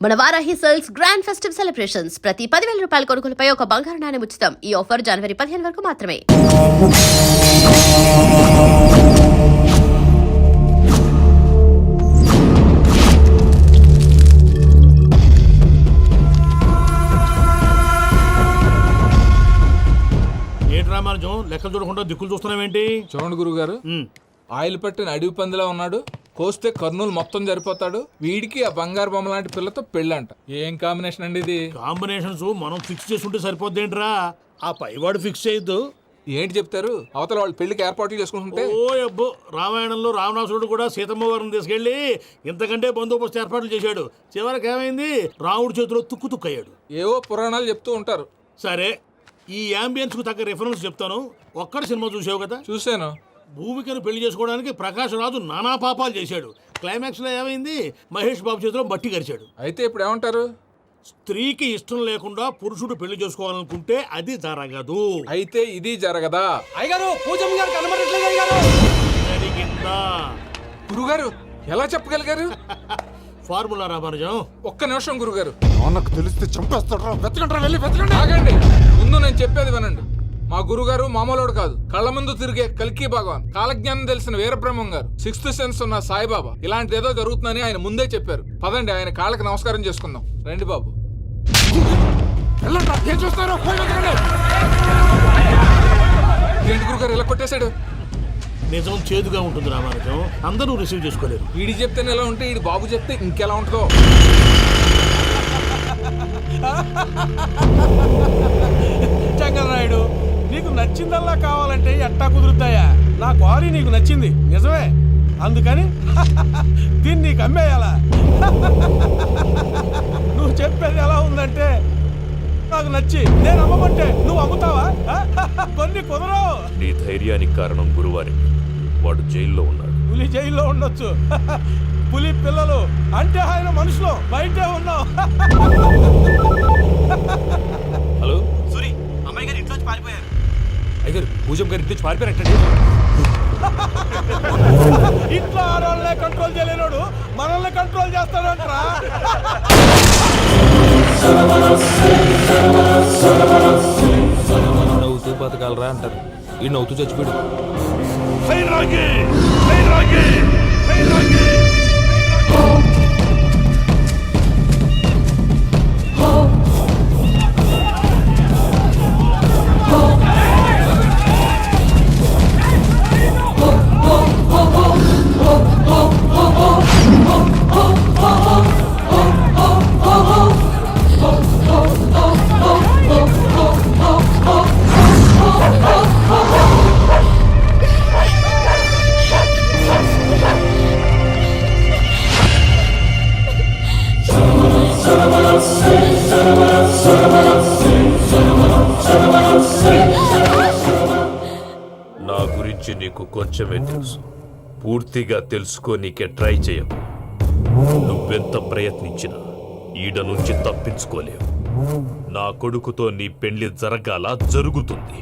మన Varahi sales grand festive celebrations ప్రతి 10,000 రూపాయల కొనుగోలుపై ఒక బంగారు నాణెం ఉచితం. ఈ ఆఫర్ జనవరి 15 వరకు మాత్రమే. ఏంటి రామానుజం లెక్కలు చూడకుండా దిక్కులు చూస్తున్నావేంటి? చూడండి గురుగారు, ఆయిల్ పట్టిన అడవి పందిలా ఉన్నాడు. కోస్తే కర్నూలు మొత్తం సరిపోతాడు. వీడికి ఆ బంగారు బొమ్మ లాంటి పిల్లతో పెళ్ళంట. ఏం కాంబినేషన్ అండి ఇది? కాంబినేషన్స్ మనం ఫిక్స్ చేసుకుంటే సరిపోద్దేంట్రా? ఆ పైవాడు ఫిక్స్ చేయొద్దు. ఏంటి చెప్తారు? అవతల వాళ్ళు పెళ్లికి ఏర్పాట్లు చేసుకుంటుంటే ఓ అబ్బో, రామాయణంలో రావణాసురుడు కూడా సీతమ్మ వారిని తీసుకెళ్లి ఇంతకంటే బందోబస్తు ఏర్పాట్లు చేశాడు. చివరికి ఏమైంది? రాముడి చేతిలో తుక్కు తుక్కయ్యాడు. ఏవో పురాణాలు చెప్తూ ఉంటారు. సరే, ఈ యాంబియన్స్ కు తగ్గ రిఫరెన్స్ చెప్తాను. ఒక్కడి సినిమా చూసావు కదా? చూశాను. భూమికను పెళ్లి చేసుకోవడానికి ప్రకాష్ రాజు నానా పాపాలు చేశాడు. క్లైమాక్స్ లో ఏమైంది? మహేష్ బాబు చేతిలో బట్టి గరిచాడు. అయితే ఇప్పుడు ఏమంటారు? స్త్రీకి ఇష్టం లేకుండా పురుషుడు పెళ్లి చేసుకోవాలనుకుంటే అది జరగదు. అయితే ఇది జరగదా? అయ్యగారు, పూజమ్మ గారు కనబడట్లేదు అయ్యగారు. జరిగిందా? గురుగారు ఎలా చెప్పగలిగారు? ఫార్ములా రామానుజం. ఒక్క నిమిషం గురుగారు. నాకు తెలిస్తే చంపేస్తాడు. వెతకండి, వెళ్ళి వెతకండి. ఆగండి, ముందు నేను చెప్పేది వినండి. మా గురుగారు మామూలుడు కాదు. కళ్ళ ముందు తిరిగే కల్కి భగవాన్, కాలజ్ఞానం తెలిసిన వీరబ్రహ్మం గారు, సిక్స్త్ సెన్స్ ఉన్న సాయిబాబా. ఇలాంటి ఏదో జరుగుతుందని ఆయన ముందే చెప్పారు. పదండి, ఆయన కాళ్ళకి నమస్కారం చేసుకుందాం. రండి బాబు. ఏం చూస్తారు? ఏంటి గురుగారు ఇలా కొట్టేశాడు? నిజం చేదుగా ఉంటుంది రామానుజం, అందరూ రిసీవ్ చేసుకోలేరు. వీడి చెప్తేనే ఎలా ఉంటే ఈడి బాబు చెప్తే ఇంకెలా ఉంటుందో. చంగలరాయుడు, నీకు నచ్చిందల్లా కావాలంటే ఎట్టా కుదురుతాయా? నా క్వారీ నీకు నచ్చింది నిజమే, అందుకని దీన్ని నీకు అమ్మేయాలా? నువ్వు చెప్పేది ఎలా ఉందంటే నాకు నచ్చి నేను అమ్మమంటే నువ్వు అమ్ముతావా? కొన్ని కుదరవు. నీ ధైర్యానికి కారణం గురువారి. వాడు జైల్లో ఉన్నాడు. పులి జైల్లో ఉండొచ్చు, పులి పిల్లలు అంటే ఆయన మనుషులు బయటే ఉన్నావు. హలో సూరి, అమ్మాయి గారు ఇంట్లోంచి పారిపోయారు. అయ్యారు, పూజం గారి ఇంటి పారిపోయారంటే ఇంట్లో ఆడవాళ్ళనే కంట్రోల్ చేయలేనోడు మనల్ని కంట్రోల్ చేస్తాడంట్రా. నవ్వుతూ బతకాలరా అంటారు. ఈ నవ్వుతూ చచ్చిపోయాడు. నా గురించి నీకు కొంచెమే తెలుసు. పూర్తిగా తెలుసుకోనీకే ట్రై చేయకు. నువ్వెంత ప్రయత్నించినా ఈడ నుంచి తప్పించుకోలేవు. నా కొడుకుతో నీ పెళ్లి జరగాల జరుగుతుంది.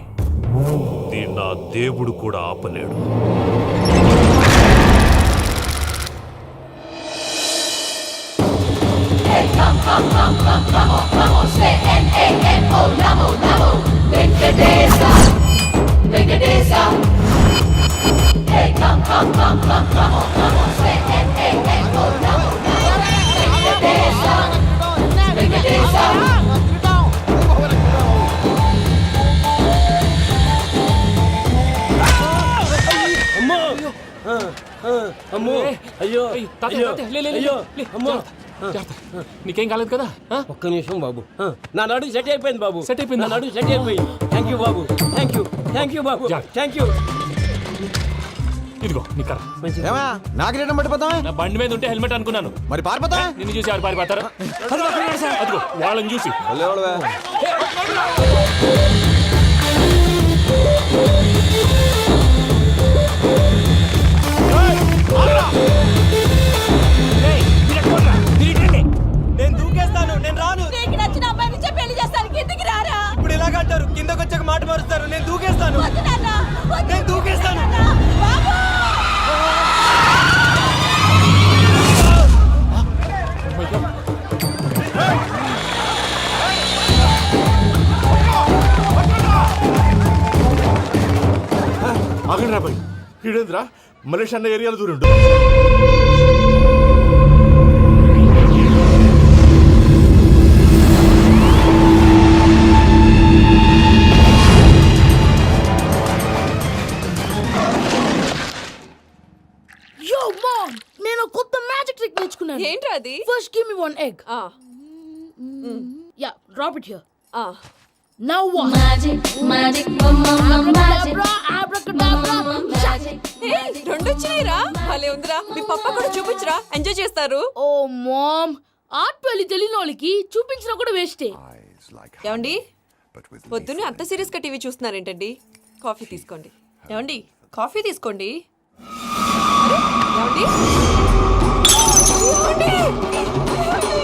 దీన్ని నా దేవుడు కూడా ఆపలేడు. అమ్మో, అయ్యో, నీకేం కాలేదు కదా? ఒక్క నిమిషం బాబు. నా నడు సెట్ అయిపోయింది బాబు. సెట్ అయిపోయింది. నా నడు సెట్ అయిపోయింది. Thank you Babu. Thank you Babu. Thank you. ఇదిగో నీ కర్ర. నాకు రేటం పట్టిపోతావా? నా బండి మీద ఉంటే హెల్మెట్ అనుకున్నాను. మరి పారిపోతా? నిన్ను చూసి ఆడు పారిపోతారా? అదిగో వాళ్ళని చూసి. నేను దూకేస్తాను, నేను రాను. నీకు నచ్చిన అమ్మాయి నుంచే పెళ్లి చేస్తాను. కిందికి రారా. ఇప్పుడు ఇలాగంటారు, కిందకు వచ్చాక మాట మారుస్తారు. నేను దూకేస్తాను, వద్దు నాన్న, వద్దు. నేను దూకేస్తాను. బాబు! ఆగండి రాబాయ్, ఈడేంద్రా మలేషియా అన్న ఏరియాలో దూరిండు. Yo, mom! నేను కొత్త మ్యాజిక్ ట్రిక్ నేర్చుకున్నాను. ఏంట్రా అది? First give me one egg. Yeah, drop it here. Now what? Magic, mama, Abracadabra, abracadabra. రెండు వచ్చినాయిరా. భలే ఉందిరా. మీ పప్ప కూడా చూపించరా, ఎంజాయ్ చేస్తారు. Oh, mom! ఆర్ట్ పెళ్లి తెలియని వాళ్ళకి చూపించినా కూడా వేస్టే. ఏమండి పొద్దున్నే అంత సీరియస్ గా టీవీ చూస్తున్నారేంటండి? కాఫీ తీసుకోండి. ఏమండి కాఫీ తీసుకోండి. అరే, ఏమండి? ఏమండి? ఏమండి?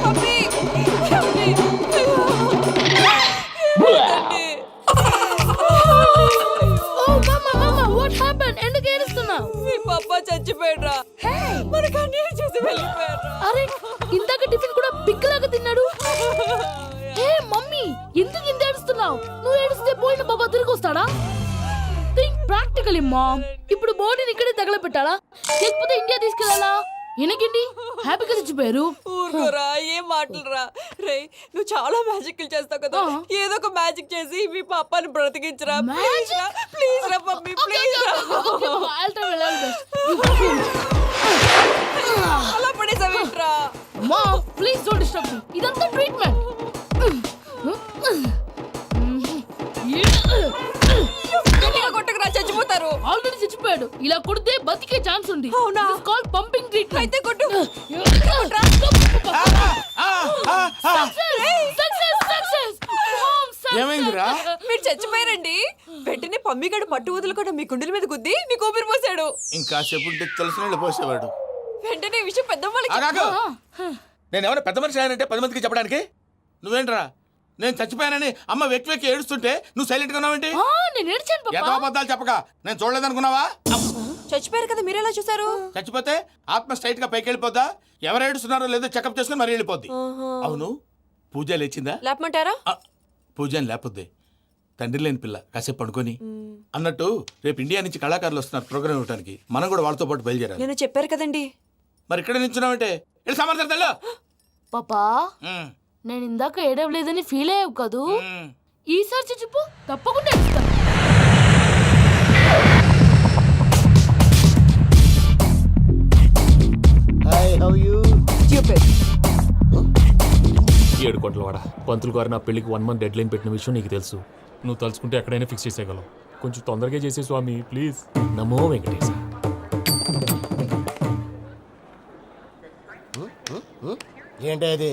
కాఫీ. ఏమండి? ఏమండి? Oh, mama, what happened? ఎందుకు ఏడుస్తున్నావు? మీ పప్ప చచ్చిపోయాడ్రా. మనకు అన్యాయం చేసి వెళ్ళిపోయాడ్రా. అరే, ఇందాక టిఫిన్ కూడా పిక్కలాగా తిన్నాడు. హే మమ్మీ, ఎందుకు ఇంత ఏడుస్తున్నావు? నువ్వు ఏడిస్తే పోయిన బాబా తిరిగి వస్తాడా? Think practically mom. ఇప్పుడు బాడీని ఇక్కడే తగలబెట్టాలా లేకపోతే ఇండియా తీసుకెళ్ళాలా? ఎనకండి హ్యాపీగా చచ్చిపోయారు. ఊరుకోరా, ఏం మాటలురా. రే, నువ్వు చాలా మ్యాజిక్లు చేస్తావు కదా, ఏదో ఒక మ్యాజిక్ చేసి మీ పాపాని బ్రతికించరా. ప్లీజ్ రా, ప్లీజ్ రా మమ్మీ, ప్లీజ్ రా. అలా పడేసావేంట్రా? Mom please don't disturb me. ఇదంతా ట్రీట్మెంట్. గట్టిగా కొట్టకురా, చచ్చిపోతారు. ఆల్రెడీ చచ్చిపోయాడు. ఇలా కొడితే బతికే ఛాన్స్ ఉంది. అవునా? Call pumping treatment. అయితే కొట్టు. ఏమైందిరా? మీరు చచ్చిపోయారండి. వెంటనే పమ్మిగాడు పట్టు వదులుకుండా మీ గుండెల మీద గుద్ది మీకు ఊపిరి పోసాడు. ఇంకా చెప్పుంటే తెలిసిన పోసేవాడు. వెంటనే ఈ విషయం పెద్దవాళ్ళకి నేను ఎవరైనా పెద్ద మనిషి ఆయనంటే 10 మందికి చెప్పడానికి. నువ్వేంట్రా నేను చచ్చిపోయానని అమ్మ వెక్కి వెక్కి ఏడుస్తుంటే నువ్వు సైలెంట్ గా ఉన్నావేంటి? నేను ఏడ్చాను పాపా. ఎంతో అబద్ధాలు చెప్పక నేను చూడలేదనుకున్నావా? చచ్చిపోయారు కదా, మీరెలా చూసారు? చచ్చిపోతే ఆత్మ స్ట్రైట్ గా పైకి వెళ్ళిపోద్దా? ఎవరు ఏడుస్తున్నారో లేదో చెకప్ చేసుకుని మరీ వెళ్ళిపోద్ది. అవును, పూజ లేచిందా? లేపమంటారా? పూజ అని లేకపోద్ది. తండ్రి లేని పిల్ల కాసేపు పడుకొని. అన్నట్టు రేపు ఇండియా నుంచి కళాకారులు వస్తున్నారు ప్రోగ్రామ్ ఇవ్వడానికి. మనం కూడా వాళ్ళతో పాటు బయలుదేరాలి. నేను చెప్పారు కదండి. మరి ఇక్కడ నించున్నావంటే వెళ్ళి సమర్థతల్లో. పాపా, నేను ఇందాక ఏడవలేదని ఫీల్ అయ్యావు కదూ? ఈసారి చచ్చిపో, తప్పకుండా ఏడుస్తా. ఏడు కోట్ల వాడ పంతులు గారు నా పెళ్లికి 1 month డెడ్ లైన్ పెట్టిన విషయం నీకు తెలుసు. నువ్వు తలుచుకుంటే ఎక్కడైనా ఫిక్స్ చేసేయగలవు. కొంచెం తొందరగా చేసే స్వామి ప్లీజ్. నమో వెంకటేశ. ఏంటది?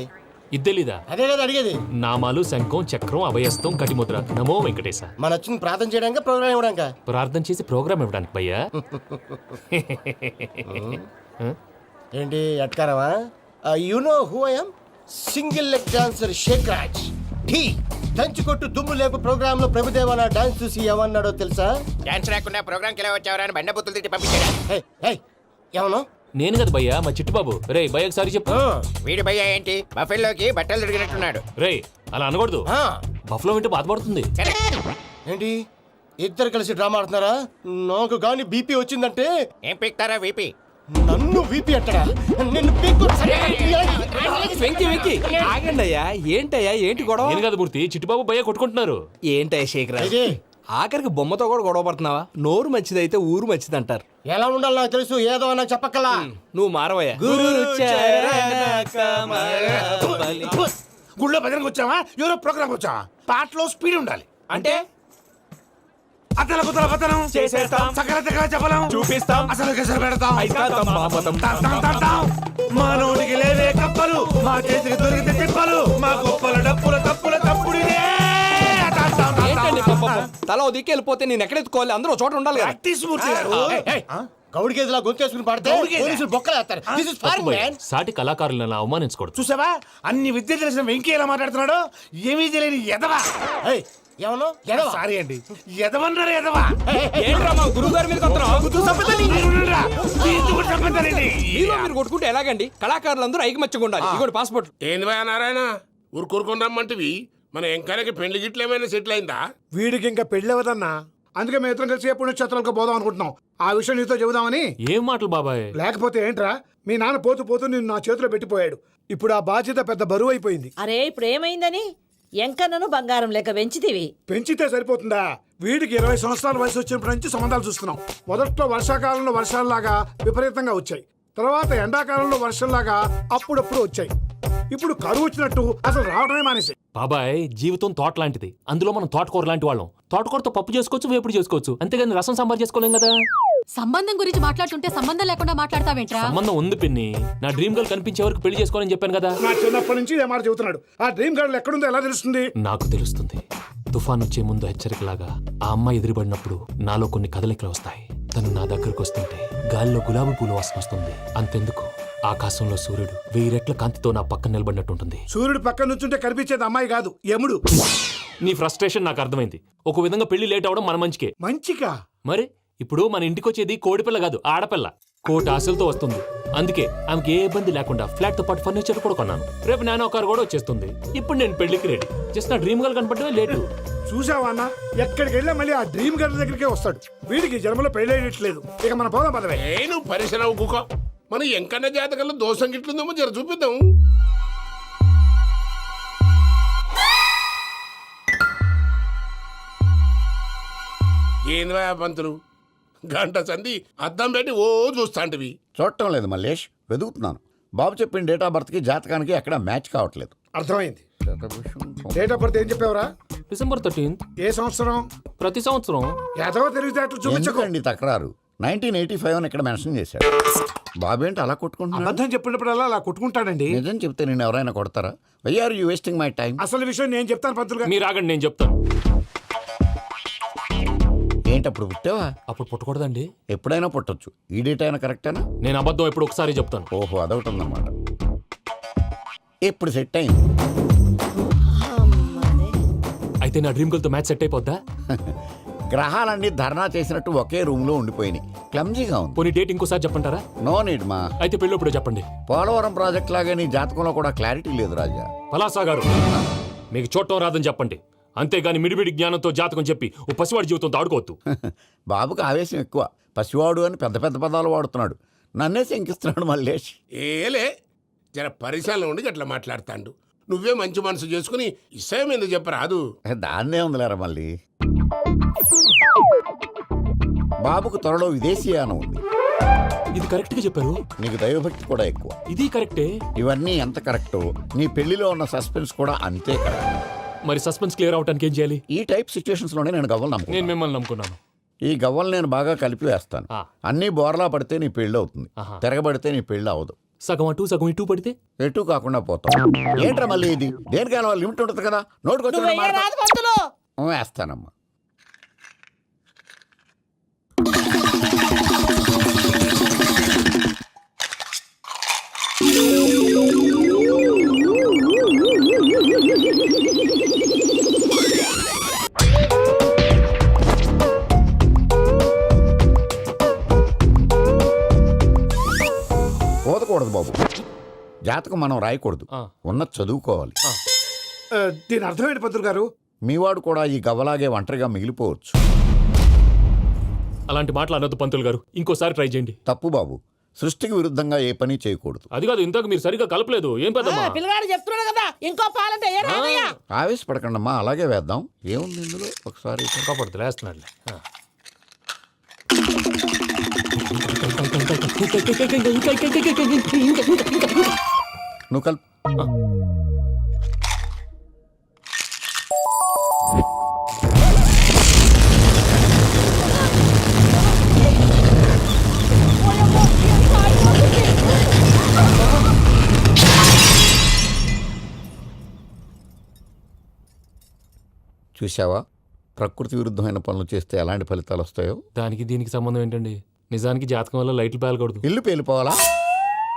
ఇది తెలీదా? అదే కదా అడిగేది. నామాలు శంఖం చక్రం అభయస్తం కటిముద్ర. నమో వెంకటేశ. మన వచ్చింది ప్రార్థన చేయడానికి ప్రోగ్రామ్ ఇవ్వడానికి. ప్రార్థన చేసి ప్రోగ్రామ్ ఇవ్వడానికి భయ్యా. ఏంటి ఎట్కారమా? You know who I am? Single leg dancer Sheikh Raj. టీ దంచుకొట్టు దుమ్ము లేపు ప్రోగ్రామ్ లో ప్రభుదేవ నా డాన్స్ చూసి ఏమన్నాడో తెలుసా? డాన్స్ రాకుండా ప్రోగ్రామ్ కి ఎలా వచ్చావరా అని బండ బుద్ధులు తిట్టి పంపించాడు. ఏమను? నేను కదా భయ్యా, మా చిట్టుబాబు. రే భయ్య ఒకసారి చెప్పు. వీడి భయ్య ఏంటి బఫెల్లోకి బట్టలు తిరిగినట్టున్నాడు. రే అలా అనకూడదు. బఫ్లో వింటే బాధపడుతుంది. ఏంటి ఇద్దరు కలిసి డ్రామా ఆడుతున్నారా? నాకు గాని బీపీ వచ్చిందంటే ఏం పీక్తారా వీపీ? నన్ను వీపీ అట్టడా? నిన్ను పీక్కు. వెంకి వెంకి ఆగండి అయ్యా. ఏంటయ్యా ఏంటి గొడవ? నేను కదా మూర్తి, చిట్టుబాబు భయ్య కొట్టుకుంటున్నారు. ఏంటయ్యా శేఖర్, ఇది ఆఖరికి బొమ్మతో కూడా గొడవ పడుతున్నావా? నోరు మంచిదైతే ఊరు మంచిది అంటారు. ఎలా ఉండాలి నాకు తెలుసు, ఏదో నాకు చెప్పక్కలా. నువ్వు మారవయ్యా. గుళ్ళో భజనకు వచ్చావా? ఎవరో ప్రోగ్రామ్ వచ్చావా? పాటలో స్పీడ్ ఉండాలి. అంటే అతల కుతల పతనం చేసేస్తాం, సకల దగ్గర చెప్పలేం, చూపిస్తాం, అసలు గసలు పెడతాం. ఐకాంతం, మామతం. మానవుడికి లేవే కప్పలు, మా చేతికి దొరికితే తిప్పలు, మా గొప్పల డప్పుల తప్పుల తప్పుడు ఇదే. ఏంటండి పాపం? తల ఓ దిక్కు వెళ్ళిపోతే నేను ఎక్కడెత్తుకోవాలి? అందరూ ఒక చోట ఉండాలి కదా. మూర్తి గారు గౌడి గేదెలా గొంతేసుకుని పాడితే పోలీసులు బొక్కలేస్తారు. This is foreign, man. సాటి కళాకారులను అవమానించకూడదు. చూసావా అన్ని విద్య తెలిసిన వెంకీ ఎలా మాట్లాడుతున్నాడు? ఏమీ తెలియని ఎదవా. ఏమను? ఎడవా? సారీ అండి, ఎదవన్నారు ఎదవా. ఏంట్రా మా గురువు గారి మీద కొత్తరా? మీలో మీరు కొట్టుకుంటే ఎలాగండి? కళాకారులందరూ ఐకమత్యంగా ఉండాలి. ఇగోండి పాస్పోర్ట్. ఏంది భయ నారాయణ ఊరు కోరుకొని రమ్మంటివి? మన ఎంకాయకి పెళ్లి గిట్లు ఏమైనా సెటిల్ అయిందా? వీడికి ఇంకా పెళ్ళవదన్నా. అందుకే మేము ఇద్దరం కలిసి పుణ్యక్షేత్రాలకు పోదాం అనుకుంటున్నాం. ఆ విషయం నీతో చెబుదామని. ఏం మాటలు బాబాయ్? లేకపోతే ఏంట్రా, మీ నాన్న పోతూ పోతూ నిన్ను నా చేతిలో పెట్టిపోయాడు. ఇప్పుడు ఆ బాధ్యత పెద్ద బరువు అయిపోయింది. అరే ఇప్పుడు ఏమైందని ఎంకన్నను బంగారం లెక్క పెంచితివి. పెంచితే సరిపోతుందా? వీడికి 20 సంవత్సరాల వయసు వచ్చినప్పటి నుంచి సంబంధాలు చూస్తున్నాం. మొదట్లో వర్షాకాలంలో వర్షాలలాగా విపరీతంగా వచ్చాయి. తర్వాత ఎండాకాలంలో వర్షంలాగా అప్పుడప్పుడు వచ్చాయి. ఇప్పుడు కరువు వచ్చినట్టు అసలు రావడమే మానేసి. బాబాయ్, జీవితం తోట లాంటిది. అందులో మనం తోటకూర లాంటి వాళ్ళం. తోటకూరతో పప్పు చేసుకోవచ్చు, వేపుడు చేసుకోవచ్చు, అంతేగాని రసం సాంబార్ చేసుకోలేం కదా. సంబంధం గురించి మాట్లాడుతుంటే సంబంధం లేకుండా మాట్లాడతావేంట్రా? సంబంధం ఉంది పిన్ని. నా డ్రీమ్ గర్ల్ కనిపించే వరకు పెళ్లి చేసుకోవాలని చెప్పాను కదా. నా చిన్నప్పటి నుంచి ఏ మాట చెబుతున్నాడు. ఆ డ్రీమ్ గర్ల్ ఎక్కడుందో ఎలా తెలుస్తుంది? నాకు తెలుస్తుంది. తుఫాన్ వచ్చే ముందు హెచ్చరికలాగా ఆ అమ్మాయి ఎదురుపడినప్పుడు నాలో కొన్ని కదలికలు వస్తాయి. తను నా దగ్గరకు వస్తుంటే గాలిలో గులాబీ పూలు వాసన వస్తుంది. అంతెందుకు, ఆకాశంలో సూర్యుడు 1000 రెట్ల కాంతితో నా పక్కన నిలబడినట్టు ఉంటుంది. సూర్యుడు పక్కన నుంచుంటే కనిపించేది అమ్మాయి కాదు, యముడు. నీ ఫ్రస్ట్రేషన్ నాకు అర్థమైంది. ఒక విధంగా పెళ్లి లేట్ అవడం మన మంచికే. మంచిగా? మరి ఇప్పుడు మన ఇంటికి వచ్చేది కోడిపిల్ల కాదు, ఆడపిల్ల. కోటి ఆశలతో వస్తుంది. అందుకే ఆమెకి ఏ ఇబ్బంది లేకుండా ఫ్లాట్ తో పాటు ఫర్నిచర్ కూడా కొన్నాను. రేపు నానో కారు కూడా వచ్చేస్తుంది. ఇప్పుడు నేను పెళ్లికి రెడీ. జస్ట్ నా డ్రీమ్ గర్ల్ కనపడమే లేటు. చూసావా అన్న, ఎక్కడికి వెళ్ళా మళ్ళీ ఆ డ్రీమ్ గర్ల్ దగ్గరికే వస్తాడు. వీడికి జన్మలో పెళ్ళేయట్లేదు. ఇక మన పోదాం పదవే. నువ్వు పరిశ్రమ కుక మన ఎంకన్న జాతకంలో దోషం గిట్లుందేమో జర చూపిద్దాం. ఏంది పంతులు, గంట సంధి అద్దం పెట్టి ఓ చూస్తాంటివి. చూడటం లేదు మల్లేష్, వెతుకుతున్నాను. బాబు చెప్పిన డేట్ ఆఫ్ బర్త్కి జాతకానికి ఎక్కడ మ్యాచ్ కావట్లేదు. అర్థమైంది. డేట్ ఆఫ్ బర్త్ ఏం చెప్పావురా? December 13th. ఏ సంవత్సరం? ప్రతి సంవత్సరం. ఎదవ తెలివితేటలు చూపించకండి. ఎందుకండి తక్రారు? 1985 అని ఇక్కడ మెన్షన్ చేశాడు. బాబు ఏంటి అలా కొట్టుకుంటున్నాడు? అబద్ధం చెప్పినప్పుడల్లా అలా కొట్టుకుంటాడండి. నిజం చెప్తే నేను ఎవరైనా కొడతారా? Why are you wasting my time? అసలు విషయం నేను చెప్తాను పంతులు గారు. మీరు ఆగండి, నేను చెప్తాను. ఏంటి అప్పుడు పుట్టావా? అప్పుడు పుట్టకూడదండి. ఎప్పుడైనా పుట్టొచ్చు. ఈ డేట్ అయినా కరెక్టేనా? నేను అబద్ధం ఎప్పుడు ఒకసారి చెప్తాను. ఓహో, అదొకటి ఉందన్నమాట. ఎప్పుడు సెట్ అయింది? అయితే నా డ్రీమ్ గర్ల్ తో మ్యాచ్ సెట్ అయిపోద్దా? గ్రహాలన్నీ ధర్నా చేసినట్టు ఒకే రూమ్ లో ఉండిపోయినాయి. క్లమ్జీగా ఉంది. పోనీ డేట్ ఇంకోసారి చెప్పంటారా? నో నీడ్ మా. అయితే పెళ్ళప్పుడు చెప్పండి. పోలవరం ప్రాజెక్ట్ లాగే నీ జాతకంలో కూడా క్లారిటీ లేదు రాజా. పలాసా గారు, మీకు చూడటం రాదని చెప్పండి. అంతేగాని మిడిమిడి జ్ఞానంతో జాతకం చెప్పి ఓ పసివాడి జీవితంతో ఆడుకోవద్దు. బాబుకి ఆవేశం ఎక్కువ. పసివాడు అని పెద్ద పెద్ద పదాలు వాడుతున్నాడు. నన్నే శంకిస్తున్నాడు మల్లేష్. ఏలే జర పరిశ్రమలో ఉండి అట్లా మాట్లాడతాండు. నువ్వే మంచి మనసు చేసుకుని ఇష్టం ఎందుకు చెప్పరాదు? దాన్నే ఉందిలేరా మళ్ళీ. బాబుకు త్వరలో విదేశీయానం ఉంది. ఇది కరెక్ట్ గా చెప్పారు. నీకు దైవభక్తి కూడా ఎక్కువ. ఇది కరెక్టే. ఇవన్నీ ఎంత కరెక్టో నీ పెళ్లిలో ఉన్న సస్పెన్స్ కూడా అంతే కరెక్ట్. మరి సస్పెన్స్ క్లియర్ అవడానికి ఏం చేయాలి? ఈ టైప్ సిచ్యువేషన్స్ లోనే నేను గవ్వలు నేను నమ్ముకున్నాను. మిమ్మల్ని నమ్ముకున్నాను. ఈ గవ్వలు నేను బాగా కలిపి వేస్తాను. అన్నీ బోర్లా పడితే నీ పెళ్లి అవుతుంది. ఆహా. తిరగబడితే నీ పెళ్లి అవదు. సగం అటు సగం ఇటు పడితే ఎటు కాకుండా పోతాం. ఏంట్రా మళ్ళీ ఇది? దేనికైనా లిమిట్ ఉంటుంది కదా. నోటుకొచ్చి పంతులు వేస్తానమ్మా. పోదకూడదు బాబు. జాతకం మనం రాయకూడదు. ఉన్నది చదువుకోవాలి. దీని అర్థం ఏంటి పంతులు గారు? మీవాడు కూడా ఈ గవ్వలాగే ఒంటరిగా మిగిలిపోవచ్చు. అలాంటి మాటలు అనొద్దు పంతులు గారు. ఇంకోసారి ట్రై చేయండి. తప్పు బాబు. సృష్టికి విరుద్ధంగా ఏ పని చేయకూడదు. అది కాదు, ఇంతకు మీరు సరిగ్గా కలపలేదు. ఏం పెద్దమ్మా? పిల్లగాడు చెప్తున్నాడు కదా, ఇంకో పాలంటే ఆవేశపడకండమ్మా, అలాగే వేద్దాం. ఏముంది ఇందులో? ఒకసారి కాపాడుతు లేస్తున్నాడు. నువ్వు కలుపు. చూసావా, ప్రకృతి విరుద్ధమైన పనులు చేస్తే ఎలాంటి ఫలితాలు వస్తాయో. దానికి దీనికి సంబంధం ఏంటండి? నిజానికి జాతకం వల్ల లైట్లు పేలకూడదు. ఇల్లు పేలిపోవాలా?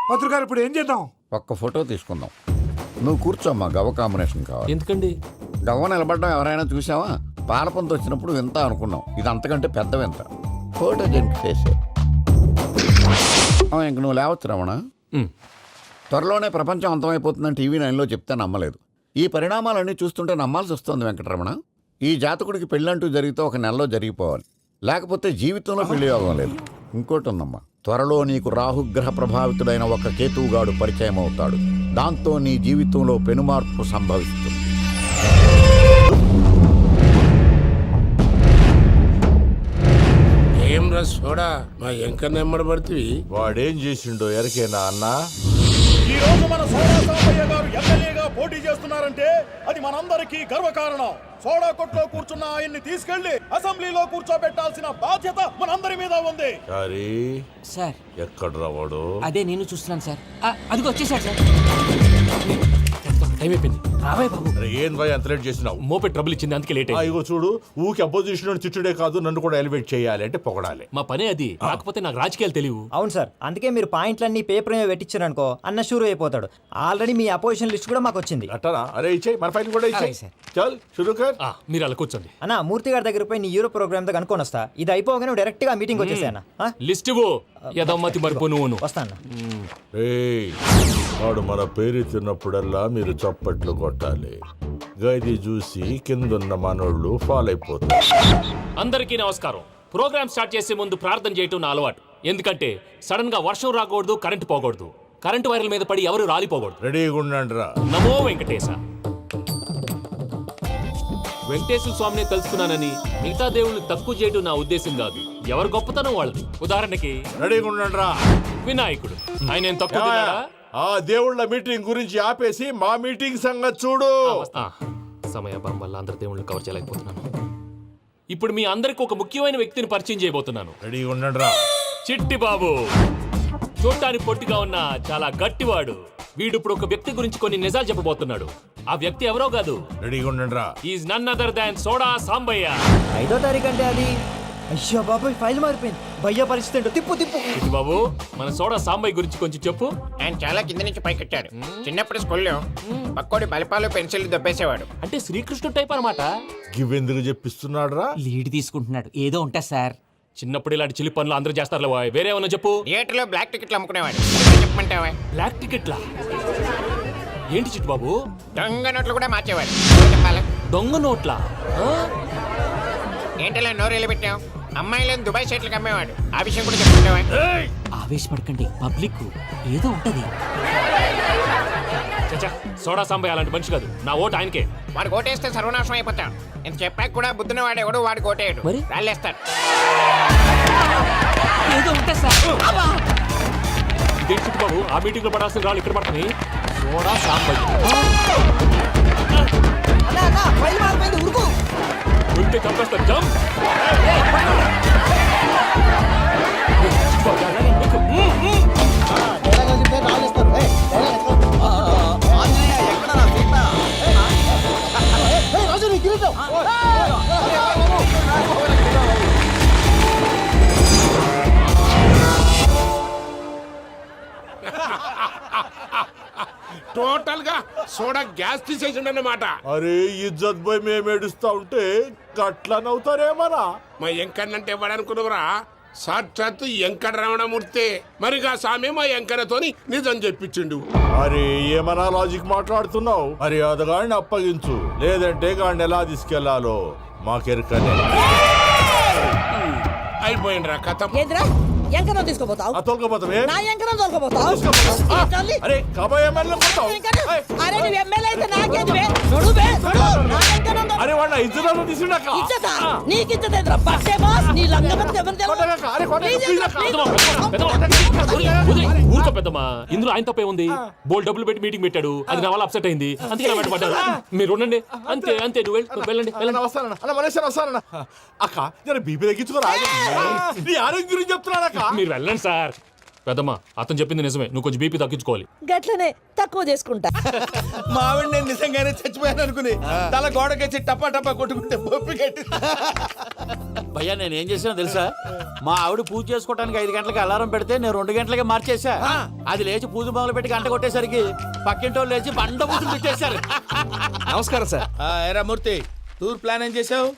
పంతులు గారు ఇప్పుడు ఏం చేద్దాం? ఒక్క ఫోటో తీసుకుందాం. నువ్వు కూర్చోమ్మా. గవ్వ కాంబినేషన్ కావాలి. ఎందుకండి? గవ్వ నిలబడడం ఎవరైనా చూసావా? పాలపంత వచ్చినప్పుడు వింత అనుకున్నాం. ఇది అంతకంటే పెద్ద వింత. ఫోటో జనికి చేసే ఇంక నువ్వు లేవచ్చు రమణ. త్వరలోనే ప్రపంచం అంతమైపోతుందని TV9లో చెప్తే నమ్మలేదు. ఈ పరిణామాలన్నీ చూస్తుంటే నమ్మాల్సి వస్తుంది వెంకటరమణ. ఈ జాతకుడికి పెళ్ళంటూ జరిగితే ఒక నెలలో జరిగిపోవాలి, లేకపోతే జీవితంలో పెళ్లి యోగం లేదు. ఇంకోటి ఉందమ్మా, త్వరలో నీకు రాహుగ్రహ ప్రభావితుడైన ఒక కేతువుగాడు పరిచయం అవుతాడు. దాంతో నీ జీవితంలో పెనుమార్పు సంభవిస్తుంది. ఏం రస్ చూడా మా ఎంకర్ నెమ్మడబడితే వాడేం చేసిండో ఎరకేనా అన్నా? ఈ రోజు మన సోడా సాంబయ్య గారు ఎమ్మెల్యేగా పోటీ చేస్తున్నారంటే అది మనందరికీ గర్వకారణం. సోడా కొట్లో కూర్చున్న ఆయన్ని తీసుకెళ్లి అసెంబ్లీలో కూర్చోబెట్టాల్సిన బాధ్యత మనందరి మీద ఉంది. సారీ సార్ ఎక్కడ రావాడు? అదే నేను చూస్తున్నాను సార్. అదిగో వచ్చేసాడు సార్. టైం అయిపోయింది. రాబాయ్ బాబు. అరే ఏం భయ అంత లేట్ చేసినావు? మోపే ట్రబుల్ ఇచ్చింది, అందుకే లేట్ అయింది. ఇగో చూడు, ఊకి అపోజిషన్ తిట్టుడే కాదు, నన్ను కూడా ఎలివేట్ చేయాలి అంటే పొగడాలి. మా పనే అది. కాకపోతే నాకు రాజకీయాలు తెలియవు. అవును సార్, అందుకే మీరు పాయింట్లన్నీ పేపర్ మీద పెట్టించారనుకో అన్న షూర్ అయిపోతాడు. ఆల్రెడీ మీ అపోజిషన్ లిస్ట్ కూడా మాకు వచ్చింది. అట్టనా? అరే ఇచ్చేయి, మన ఫైల్ కూడా ఇచ్చేయి. అలాగే సార్. చల్ షురూ కర్. మీరు అలా కూర్చోండి. అన్న మూర్తి గారి దగ్గర పోయి నీ యూరో ప్రోగ్రామ్ దగ్గర అనుకోని వస్తా. ఇది అయిపోగానే డైరెక్ట్ గా మీటింగ్ వచ్చేసాయన్న. లిస్ట్ ఇవ్వు. యదమ్మతి మరిపో నువ్వు. వస్తాను. ఏయ్, వాడు మన పేరు తిన్నప్పుడల్లా మీరు చప్పట్లు కొట్టాలి. గది చూసి కిందున్న మనోళ్ళు ఫాలో అయిపోతారు. అందరికీ నమస్కారం. ప్రోగ్రామ్ స్టార్ట్ చేసే ముందు ప్రార్థన చేయటం నా అలవాటు. ఎందుకంటే సడన్ గా వర్షం రాకూడదు, కరెంటు పోకూడదు, కరెంటు వైర్ల మీద పడి ఎవరు రాలిపోకూడదు. రెడీగా ఉండండి రా. నమో వెంకటేశ. వెంకటేశ్వర స్వామిని తెలుసుకున్నానని మిగతా దేవుళ్ళు తక్కువ చేయడం నా ఉద్దేశం కాదు. ఎవరు గొప్పతనం వాళ్ళది. ఉదాహరణకి రెడీగా ఉండండి రా. వినాయకుడు, ఆయన ఏం తక్కువ తిన్నాడా? ఆ దేవుళ్ళ మీటింగ్ గురించి ఆపేసి మా మీటింగ్ సంగతి చూడు. సమయాభావం వల్ల అందరి దేవుళ్ళని కవర్ చేయలేకపోతున్నాను. ఇప్పుడు మీ అందరికి ఒక ముఖ్యమైన వ్యక్తిని పరిచయం చేయబోతున్నాను. రెడీగా ఉండండి రా. చిట్టి బాబు. చూడటానికి పొట్టిగా ఉన్న చాలా గట్టివాడు. వీడు ఇప్పుడు ఒక వ్యక్తి గురించి కొన్ని నిజాలు చెప్పబోతున్నాడు. ఆ వ్యక్తి ఎవరో కాదు. రెడీగా ఉండండి రా. Is none other than Soda Sambayya. 5వ తారీఖు అంటే అది. అయ్యో బాబాయ్, ఫైల్ మారిపోయింది. భయ్య పరిస్థితి ఏంటో తిప్పు తిప్పు. చిట్టి బాబు, మన సోడా సాంబయ్య గురించి కొంచెం చెప్పు. ఆయన చాలా కింద నుంచి పైకెట్టాడు. చిన్నప్పుడు స్కూల్లో పక్కోడి బలిపాలు పెన్సిల్ దొబ్బేసేవాడు. అంటే శ్రీకృష్ణుడు టైప్ అనమాట. గివెందుకు చెప్పిస్తున్నాడు రా? లీడ్ తీసుకుంటున్నాడు. ఏదో ఉంటా సార్. చిన్నప్పుడు ఇలాంటి చిలి పనులు అందరూ చేస్తారు. వేరే ఏమన్నా చెప్పు. థియేటర్లో బ్లాక్ టికెట్లు అమ్ముకునేవాడు. చెప్పమంటావా? బ్లాక్ టికెట్లా? ఏంటి చిట్టు బాబు? దొంగ నోట్లు కూడా మార్చేవాడు. చెప్పాలి. దొంగ నోట్లా? ఏంటలా నోరేళ్ళు పెట్టావు? అమ్మాయిలను దుబాయ్ షర్ట్లకు అమ్మేవాడు. ఆ విషయం కూడా చెప్పమంటావా? ఆవేశపడకండి, పబ్లిక్ ఏదో ఉంటది. చచ్చా, సోడా సాంబయ్య అలాంటి మనిషి కాదు. నా ఓటు ఆయనకే. వాడు ఓటేస్తే సర్వనాశనం అయిపోతాడు. ఇంత చెప్పాక కూడా బుద్ధిన వాడేవాడు వాడు ఓటేయడు. మరి? రాళ్ళేస్తాడు. ఏదో ఉంటా సార్. ఇదేంటి చిట్టు బాబు, ఆ మీటింగ్ లో పడాల్సిన రాళ్ళు ఇక్కడ పడుతున్నాయి. సోడా సాంబయ్య ఉంటే చంపేస్తారు. జంప్. టోటల్ గా సోడా గ్యాస్ తీసేసిండు అన్నమాట. అరే ఇజ్జత్ పోయి మేము ఏడుస్తా ఉంటే గట్లా నవ్వుతారేమరా? మా ఎంకన్నంటే ఎవడనుకున్నావురా? సాక్షాత్తు ఎంకట రమణమూర్తి. మరిగా సామె మా ఎంకన్నతోని నిజం చెప్పించిండు. అరే ఏమన్నా లాజిక్ మాట్లాడుతున్నావు? మరి అదగాడిని అప్పగించు, లేదంటే గాడిని ఎలా తీసుకెళ్లాలో మాకెరకనే. అయిపోయిండ్రా కథ. ఎంకరం తీసుకోపోతావు? తోలుకోపోతావే? నా ఎంకరం తోలుకోపోతావు? అరే కాబోయే ఎమ్మెల్యే కొడతావు? అరే నువ్వు ఎమ్మెల్యే అయితే నాకేంది బే? నడు బే, నడు. నా ఎంకరం తోలు- అరే వాడిన ఇజ్జత్ తీసుకున్నాక ఇచ్చతా? నీకు ఇచ్చతేంద్రా? బస్సే బాస్, నీ లంగమతి ఎవరు తెలుసు? ఊరుకో పెద్దమ్మా, ఇందులో ఆయన తప్పే ఉంది. బోల్ డబ్బులు పెట్టి మీటింగ్ పెట్టాడు, అది నా వల్ల అప్సెట్ అయింది, అందుకే నా వెంట పడ్డారు. మీరు ఉండండి. అంతే అంతే, నువ్వు వెళ్ళండి. అక్క జర బీపీ తగ్గించుకోరా. నీ ఆరోగ్యం గురించి చెప్తున్నానక్క. మీరు వెళ్ళండి సార్. పెద్దమ్మా, అతను చెప్పింది నిజమే, నువ్వు కొంచెం బీపీ తగ్గించుకోవాలి. గట్లనే తక్కువ చేసుకుంటా. మా ఆవిడ నేను నిజంగానే చచ్చిపోయాను అనుకుని తల గోడకొచ్చి టపా టపా కొట్టుకుంటే బొప్పి కట్టి. భయ్యా నేను ఏం చేసినా తెలుసా? మా ఆవిడ పూజ చేసుకోవడానికి 5 గంటలకి అలారం పెడితే నేను 2 గంటలకే మార్చేసా. అది లేచి పూజ మొదలు పెట్టి గంట కొట్టేసరికి పక్కింటి వాళ్ళు లేచి బండ పూజలు పెట్టేశారు. నమస్కారం సార్. ఏరా మూర్తి, టూర్ ప్లాన్ ఏం చేసావు?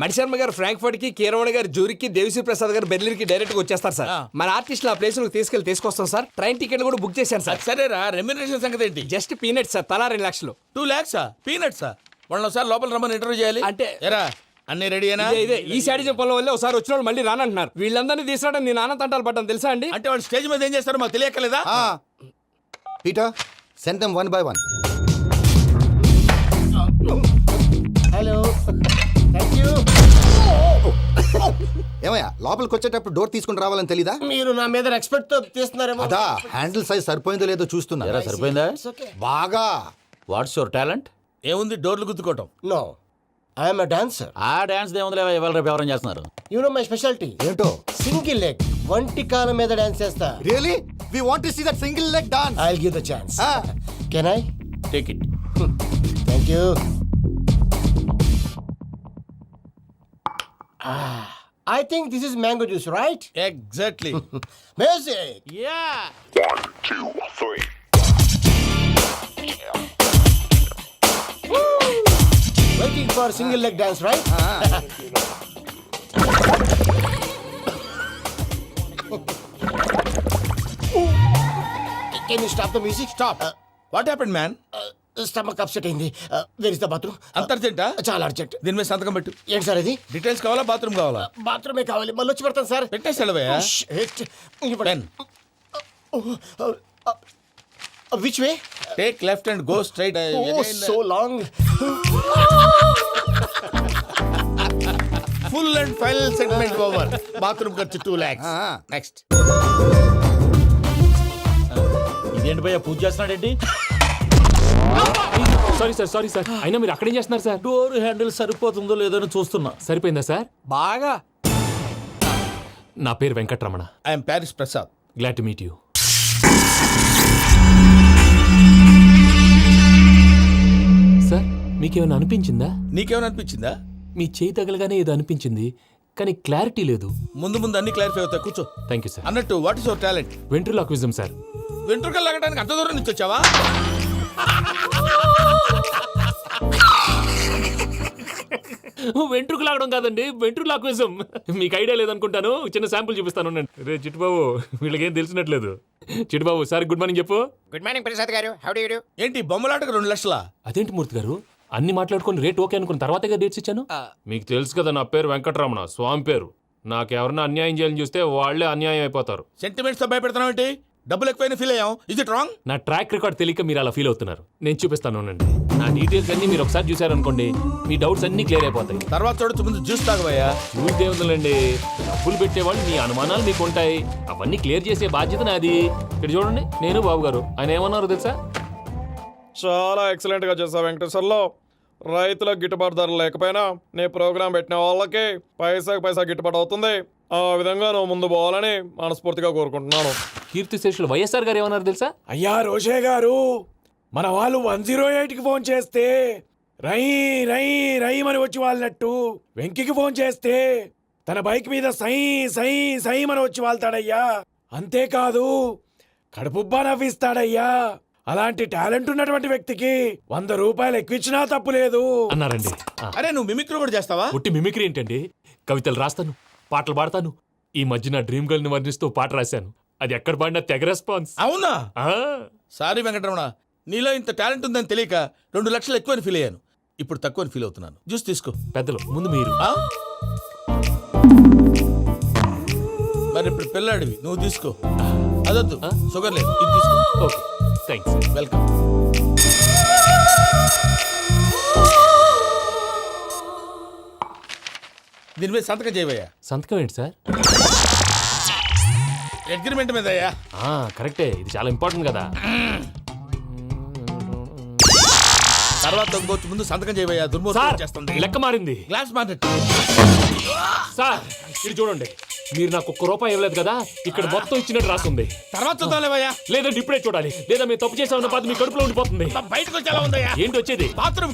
మణిశర్మ గారు ఫ్రాంక్ఫర్ట్ కి, కీరవాణి గారు జూరిక్ కి, దేవిశ్రీ ప్రసాద్ గారు బెర్లిన్ కి డైరెక్ట్ గా వచ్చేస్తారు సార్. మన ఆర్టిస్ట్ ఆ ప్లేస్ తీసుకొస్తాం సార్. ట్రైన్ టికెట్ కూడా బుక్ చేశాను సార్. సరేరా, రెమ్యూనరేషన్ సంగతి ఏంటి? జస్ట్ పీనట్స్ సార్, తలా 2 లక్షలు. 2 lakhs పీనట్సా? వాళ్ళని ఒకసారి లోపల రమ్మని ఇంటర్వ్యూ చేయాలి అంటే ఎరా అన్ని రెడీయేనా? ఇదే ఈ శాడీ చెప్పడం వల్లే ఒకసారి వచ్చిన వాళ్ళు మళ్ళీ రానంటున్నారు. వీళ్ళందరినీ తీసుకురావడం నేను నాన్న తంటాలు పడ్డాను తెలుసా అండి? అంటే వాళ్ళు స్టేజ్ మీద ఏం చేస్తారో మాకు తెలియక్కలేదా? Peter send them 1 by 1. Hello thank you. ఏమయ్యా లోపలికి వచ్చేటప్పుడు డోర్ తీసుకుని రావాలని తెలీదా? మీరు నా మీద ఎక్స్పెక్ట్ తో తీస్తున్నారేమో. అదా హ్యాండిల్ సైజ్ సరిపోయిందో లేదో చూస్తున్నా. సరిపోయిందా? బాగా. What's your talent? ఏముంది డోర్లు గుద్దుకోవటం. No I'm a dancer. ఆ డాన్స్ దేవుందిలే, ఇవాళ రేపు ఎవరైనా చేస్తున్నారు. యు నో మై స్పెషాలిటీ ఏంటో? సింగిల్ లెగ్, వంటి కాలం మీద డాన్స్ చేస్తా. Really we want to see that single leg dance. I will give the chance. Can I take it. Thank you. I think this is mango juice, right? Exactly. Music. Yeah. Waiting for single leg dance, right? Can you stop the music? Stop. What happened, man? Stomach upset అయింది. Where is the bathroom? అంత అర్జెంటా? చాలా urgent. దీని మీద సంతకం పెట్టు. ఏంటి sir ఇది? Details కావాలా బాత్రూమ్ కావాలా? బాత్రూమే కావాలి. మళ్ళీ వచ్చి పెడతాను సార్. పెట్టేసి వెళ్ళవయ్యా. Pen. Which way? Take left and go straight. Oh, so long. Full and final segment over. Bathroom ఖర్చు 2 lakhs. నెక్స్ట్. ఇదేంటి భయ్యా పూజ చేస్తున్నాడేంటి? సారీ సార్ అయినా మీరు అక్కడేం చేస్తున్నారు సార్? డోర్ హ్యాండిల్ సరిపోతుందో లేదో అని చూస్తున్నా. సరిపోయిందా సార్? బాగా. నా పేరు Venkatramana. I'm Paris Prasad. Glad to meet you. Sir మీకేమైనా అనిపించిందా? నీకేమైనా అనిపించిందా? మీ చేయి తగలగానే ఏదో అనిపించింది కానీ క్లారిటీ లేదు. ముందు అన్ని క్లారిఫై అవుతాయి, కూర్చో. Thank you sir. అన్నట్టు what is your talent? Ventriloquism sir. వెంట్రుకలు లాగడానికి అంత దూరం నుంచి వచ్చావా? వెంట్రుకు లాగడం కాదండి, వెంట్రులాక్విజం. మీకు ఐడియా లేదనుకుంటాను, చిన్న శాంపుల్ చూపిస్తాను. రే చిట్టుబాబు, వీళ్ళకేం తెలిసినట్లేదు. చిట్టుబాబు సార్ గుడ్ మార్నింగ్ చెప్పు. గుడ్ మార్నింగ్ ప్రసాద్ గారు. How do you do? ఏంటి బొమ్మలాటకు 2 లక్షలా? అదేంటి మూర్తి గారు, అన్ని మాట్లాడుకుని రేట్ ఓకే అనుకున్న తర్వాతగా డేట్స్ ఇచ్చాను. మీకు తెలుసు కదా నా పేరు వెంకటరమణ, స్వామి పేరు. నాకెవరన్నా అన్యాయం చేయాలని చూస్తే వాళ్లే అన్యాయం అయిపోతారు. సెంటిమెంట్స్ తో భయపెడతావు ఏంటి? డబ్బులు ఎక్కువైనా ఫీల్ అయ్యాం. Is it wrong? నా ట్రాక్ రికార్డ్ తెలియక మీరు అలా ఫీల్ అవుతున్నారు. నేను చూపిస్తాను. నా డీటెయిల్స్ అన్ని మీరు ఒకసారి చూసారనుకోండి, మీ డౌట్స్ అన్ని క్లియర్ అయిపోతాయి. తర్వాత చూడొచ్చు, ముందు జ్యూస్ తాగబోయా. చూస్తే ఉందండి, డబ్బులు పెట్టేవాళ్ళు మీ అనుమానాలు మీకు ఉంటాయి, అవన్నీ క్లియర్ చేసే బాధ్యత నాది. ఇక్కడ చూడండి, నేను బాబు గారు. ఆయన ఏమన్నారు తెలుసా? చాలా ఎక్సలెంట్ గా చేసావు వెంకటేశ్వర్లో. రైతులకు గిట్టుబాటు ధర లేకపోయినా నీ ప్రోగ్రాం పెట్టిన వాళ్ళకి పైసాకి పైసా గిట్టుబాటు అవుతుంది. ఆ విధంగా నువ్వు ముందు పోవాలని మనస్ఫూర్తిగా కోరుకుంటున్నాను. కీర్తి శేషులు వైఎస్ఆర్ గారు ఏమన్నారు తెలుసా? అయ్యా రోషే గారు, మన వాళ్ళు 108కి ఫోన్ చేస్తే రై రై రై అని వచ్చి వాళ్ళనట్టు, వెంకికి ఫోన్ చేస్తే తన బైక్ మీద సై సై సై అని వచ్చి వాళ్తాడయ్యా. అంతేకాదు కడుపుబ్బా నవ్విస్తాడయ్యా. అలాంటి టాలెంట్ ఉన్నటువంటి వ్యక్తికి 100 రూపాయలు ఎక్కువిచ్చినా తప్పు లేదు అన్నారండి. అరే నువ్వు మిమిక్రీ కూడా చేస్తావా? పుట్టి మిమిక్రీ ఏంటండి, కవితలు రాస్తాను, పాటలు పాడతాను. ఈ మధ్య నా డ్రీమ్ గర్ల్ ని వర్ణిస్తూ పాట రాశాను, అది ఎక్కడ పాడినా తెగ రెస్పాన్స్. అవునా? సారీ వెంకటరమణ, నీలో ఇంత టాలెంట్ ఉందని తెలియక 2 లక్షలు ఎక్కువని ఫీల్ అయ్యాను. ఇప్పుడు తక్కువని ఫీల్ అవుతున్నాను. జ్యూస్ తీసుకో. పెద్దలు ముందు మీరు. మరి ఇప్పుడు పిల్లాడివి, నువ్వు తీసుకో. అదొద్దు, షుగర్ లేదు, ఇది తీసుకో. Okay thanks. వెల్కమ్. దీని మీద సంతకం చేయవయ్యా. సంతకం ఏంటి సార్? అగ్రిమెంట్ మీద అయ్యా. కరెక్టే, ఇది చాలా ఇంపార్టెంట్ కదా. తర్వాత ఇంకొచ్చి ముందు సంతకం చేయవయ్యా. దుర్మోహం చేస్తుంది. లెక్క మారింది. Glass market. సార్ ఇది చూడండి, మీరు నాకు 1 రూపాయి ఇవ్వలేదు కదా, ఇక్కడ మొత్తం ఇచ్చినట్టు రాస్తుంది. తర్వాత చూద్దాంలేవయ్యా. లేదంటే ఇప్పుడే చూడాలి, లేదా మేము తప్పు చేసామన్న బాధ మీ కడుపులో ఉండిపోతుంది. బయటకు వచ్చి ఎలా ఉందయ్యా? ఏంటి వచ్చేది?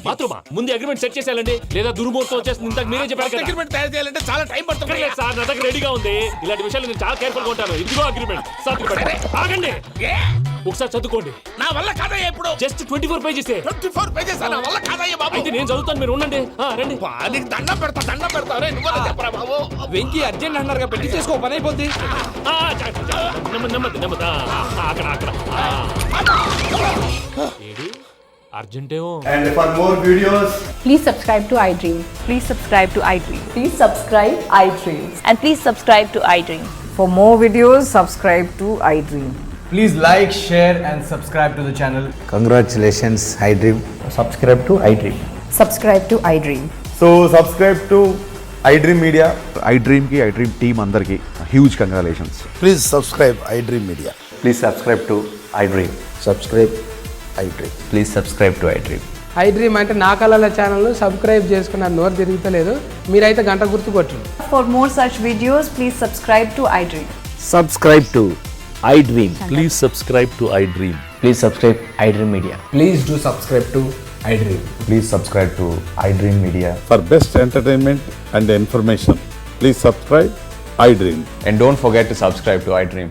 బాత్రూమా? ముందు అగ్రిమెంట్ సెట్ చేసేయాలండి, లేదా దుర్మూర్తం వచ్చేస్తుంది. ఇంతకు మీరే చెప్పారు కదా. అగ్రిమెంట్ తయారు చేయాలంటే చాలా టైం పడుతుంది సార్. నా దగ్గర రెడీగా ఉంది. ఇలాంటి విషయాలు నేను చాలా కేర్ఫుల్ గా ఉంటాను. ఇదిగో అగ్రిమెంట్. ఆగండి, ఒకసారి చదువుకోండి. నా వల్ల కాదయ్యా. ఇప్పుడు జస్ట్ 24 పేజెస్. 24 పేజెస్ నా వల్ల కాదయ్యా బాబు. అయితే నేను చదువుతాను, మీరు ఉండండి. రండి. నీకు దండం పెడతా. రే నువ్వు చెప్పరా బాబు. వెంకీ అర్జెంట్ అన్నారు పెట్టి చేసుకో, పని అయిపోద్ది. నెమ్మది. అక్కడ ఏడు అర్జెంటేమో. And for more videos, Please subscribe to iDream. Please subscribe to iDream. Please subscribe iDream. And please subscribe to iDream. For more videos, subscribe to iDream. Please like share and subscribe to the channel. Congratulations iDream. Subscribe to iDream. Subscribe to iDream. so subscribe to iDream Media. iDream ki iDream team andarki huge congratulations. Please subscribe iDream Media. Please subscribe to iDream. Subscribe iDream. Please subscribe to iDream. iDream అంటే నా కళల channel subscribe చేసుకున్న నోరు తిరుగుతలేదు. మీరైతే గంట గుర్తు కొట్టండి. For more such videos, please subscribe to iDream. Subscribe to iDream. Please subscribe to I dream. Please subscribe iDream Media. Please do subscribe to iDream. Please subscribe to iDream Media. For best entertainment and information, please subscribe iDream. And don't forget to subscribe to iDream.